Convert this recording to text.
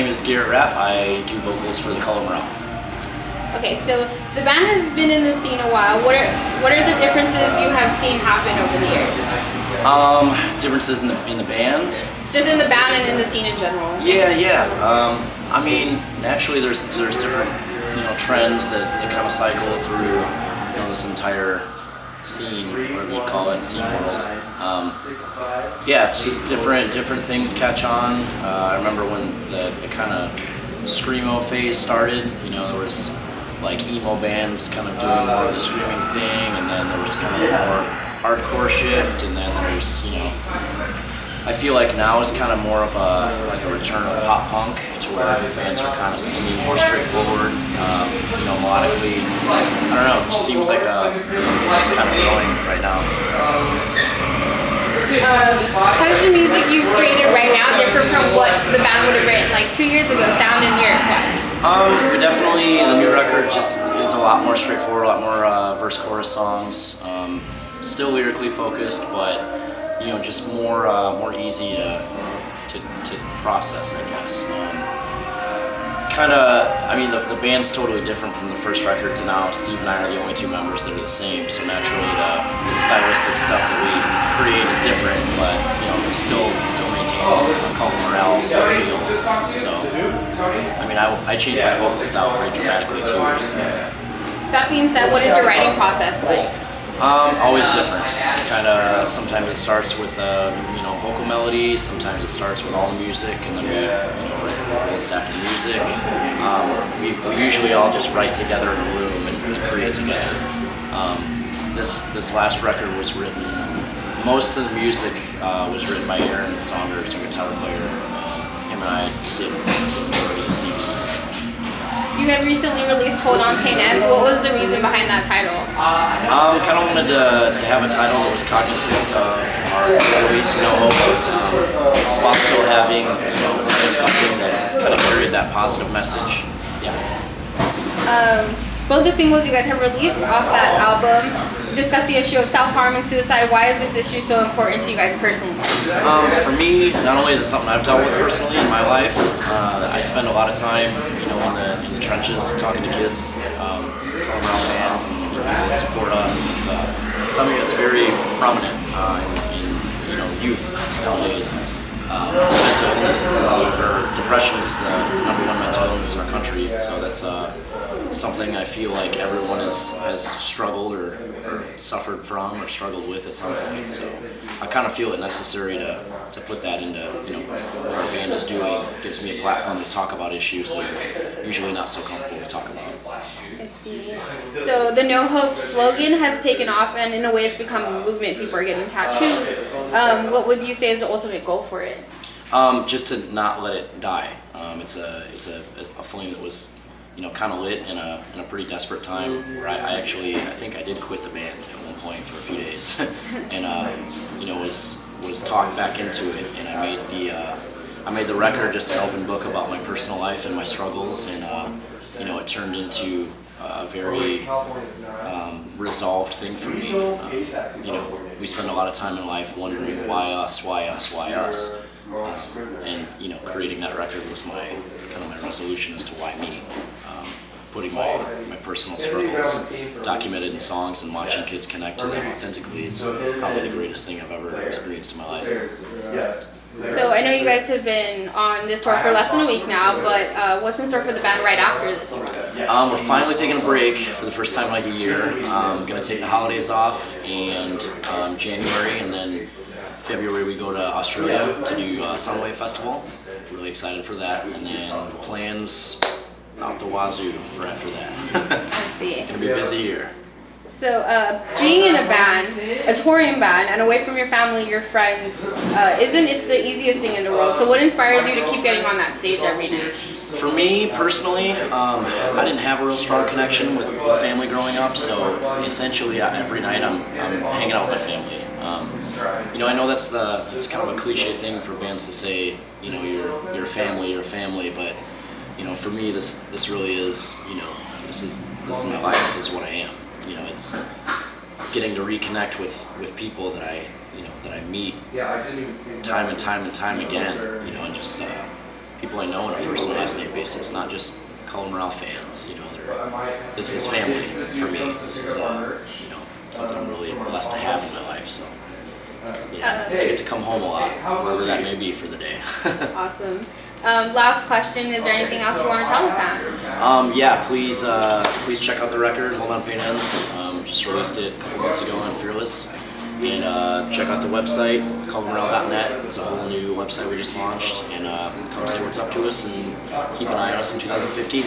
name is Garret Rapp. I do vocals for the Color Morale. Okay, so the band has been in the scene a while. What are the differences you have seen happen over the years? Differences in the band? Just in the band and in the scene in general. Yeah. I mean, naturally there's different trends that kind of cycle through this entire scene, whatever you call it, scene world. Yeah, it's just different things catch on. I remember when the kind of screamo phase started. There was like emo bands kind of doing more of the screaming thing, and then there was kind of a more hardcore shift, and then there's I feel like now is kind of more of a return of pop punk, to where bands are kind of singing more straightforward, melodically. I don't know, it just seems like something that's kind of growing right now. How does the music you've created right now differ from what the band would have written like 2 years ago, sound and lyric-wise? We definitely, the new record just is a lot more straightforward, a lot more verse-chorus songs. Still lyrically focused, but just more easy to process, I guess. The band's totally different from the first record to now. Steve and I are the only two members that are the same, so naturally the stylistic stuff that we create is different, but still maintains a Color Morale feel. So I changed my vocal style pretty dramatically too. So. That being said, what is your writing process like? Always different. Sometimes it starts with vocal melody. Sometimes it starts with all the music, and then we write the vocals after the music. We usually all just write together in a room and create together. This last record was written. Most of the music was written by Aaron Saunders, our guitar player. Him and I did majority of the CDs. You guys recently released Hold On Martinez. What was the reason behind that title? Kind of wanted to have a title that was cognizant of our release, No Hope, while still having something that kind of carried that positive message. Yeah. Both the singles you guys have released off that album discuss the issue of self-harm and suicide. Why is this issue so important to you guys personally? For me, not only is it something I've dealt with personally in my life, I spend a lot of time, in the trenches talking to kids, Color Morale fans, and people that support us. It's something that's very prominent in youth nowadays. Mental illness depression is the #1 mental illness in our country. So that's something I feel like everyone has struggled or suffered from or struggled with at some point. So I kind of feel it necessary to put that into what our band is doing. It gives me a platform to talk about issues that are usually not so comfortable to talk about. I see. So the No Hope slogan has taken off, and in a way it's become a movement. People are getting tattoos. What would you say is the ultimate goal for it? Just to not let it die. It's a flame that was kind of lit in a pretty desperate time, where I think I did quit the band at one point for a few days, and was talked back into it, and I made the record just an open book about my personal life and my struggles, and it turned into a very resolved thing for me. We spend a lot of time in life wondering why us, and creating that record was my resolution as to why me. Putting my personal struggles documented in songs and watching kids connect to them authentically is probably the greatest thing I've ever experienced in my life. So I know you guys have been on this tour for less than a week now, but what's in store for the band right after this run? We're finally taking a break for the first time in like a year. I'm going to take the holidays off, and January, and then February we go to Australia to do Sunwave Festival. Really excited for that, and then plans out the wazoo for after that. I see. Gonna be a busy year. So being in a band, a touring band, and away from your family, your friends, isn't it the easiest thing in the world? So what inspires you to keep getting on that stage every night? For me personally, I didn't have a real strong connection with family growing up, so essentially every night I'm hanging out with my family. I know it's kind of a cliche thing for bands to say, you're a family, but for me, this really is, this is my life, this is what I am. It's getting to reconnect with people that I meet time and time again, and just people I know on a first and last name basis, not just Colin Morale fans. You know, this is family for me. This is you know, something I'm really blessed to have in my life. So yeah, I get to come home a lot, wherever that may be for the day. Awesome. Last question, is there anything else you want to tell the fans? Yeah, please check out the record, Hold On Pain Ends. Just released it a couple months ago on Fearless. And check out the website, colinmorale.net. It's a whole new website we just launched. And come say what's up to us and keep an eye on us in 2015.